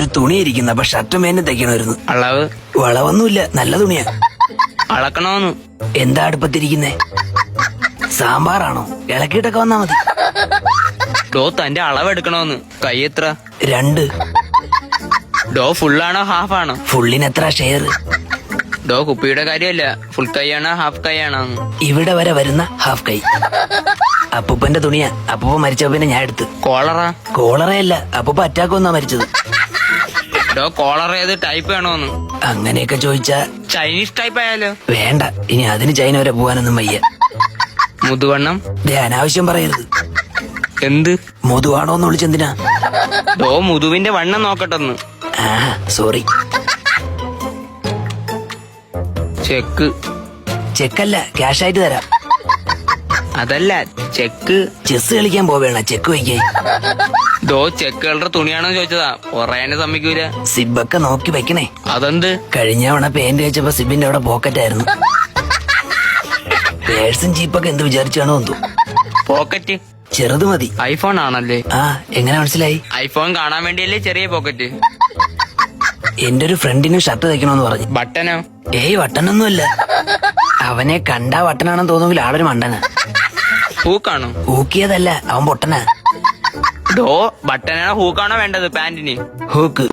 ഒരു തുണി ഇരിക്കുന്ന അപ്പൊ ഷർട്ട് മേനെ തയ്ക്കണമായിരുന്നു. അളവ് വളവൊന്നുമില്ല, നല്ല തുണിയാ. അളക്കണോന്ന്. എന്താ അടുപ്പത്തിരിക്കുന്നേ? സാമ്പാറാണോ? ഇളക്കിയിട്ടൊക്കെ വന്നാ മതി. ഡോ തന്റെ അളവ് എടുക്കണോന്ന്. കൈ എത്ര? 2. ഡോ ഫുള്ളാണോ ഹാഫ് ആണോ? ഫുള്ളിന് എത്ര ഷെയർ? ഡോ കുപ്പിയുടെ കാര്യമല്ല, ഫുൾ കൈ ആണോ ഹാഫ് കൈ ആണോ? ഇവിടെ വരെ വരുന്ന ഹാഫ് കൈ. അപ്പൂപ്പന്റെ തുണിയാ. അപ്പൂപ്പ മരിച്ച പിന്നെ ഞാൻ എടുത്ത്. കോളറാ? കോളറയല്ല, അപ്പൂപ്പ അറ്റാക്ക് വന്നാ മരിച്ചത്. ഡോ കോളർ ഏത് ടൈപ്പ് വേണോന്ന്? അങ്ങനെയൊക്കെ ചോദിച്ചാ ചൈനീസ് ടൈപ്പ് ആയാലോ? വേണ്ട, ഇനി അതിന് ചൈന വരെ പോകാനൊന്നും വയ്യ. മുതുവണ്ണം? അനാവശ്യം പറയരുത്. എന്ത് മുതുവാണോന്ന് വിളിച്ചെന്തിനാ? ഡോ മുതുവിന്റെ വണ്ണം നോക്കട്ടെന്ന്. സോറി. ചെക്ക്? ചെക്കല്ല, ക്യാഷ് ആയിട്ട് തരാം. അതല്ല, ചെക്ക്. ചെസ് കളിക്കാൻ പോവേണ, ചെക്ക് വയ്ക്കേ. ഡോ ചെക്കുകളുടെ തുണിയാണോ ചോദിച്ചതാ, പറയാനെ സമ്മതിക്കൂല. സിബൊക്കെ നോക്കി വെക്കണേ. അതെന്ത്? കഴിഞ്ഞ തവണ പെയിന്റ് വെച്ചപ്പോ സിബിന്റെ അവിടെ പോക്കറ്റായിരുന്നു. പേഴ്സും ജീപ്പൊക്കെ എന്ത് വിചാരിച്ചാണോ എന്തോ. പോക്കറ്റ് ചെറുത് മതി. ഐഫോൺ ആണല്ലേ? എങ്ങനെ മനസ്സിലായി? ഐഫോൺ കാണാൻ വേണ്ടിയല്ലേ ചെറിയ പോക്കറ്റ്. എന്റെ ഒരു ഫ്രണ്ടിന് ഷർട്ട് തയ്ക്കണോന്ന് പറഞ്ഞു. ബട്ടനോ? വട്ടനൊന്നുമല്ല. അവനെ കണ്ടാ വട്ടനാണെന്ന് തോന്നുമെങ്കിൽ ആളൊരു മണ്ടനാ. ഹൂക്കാണോ? ഊക്കിയതല്ല, അവൻ പൊട്ടനാ. ഡോ ബട്ടനാണോ ഹൂക്കാണോ വേണ്ടത് പാന്റിന്? ഹൂക്ക്.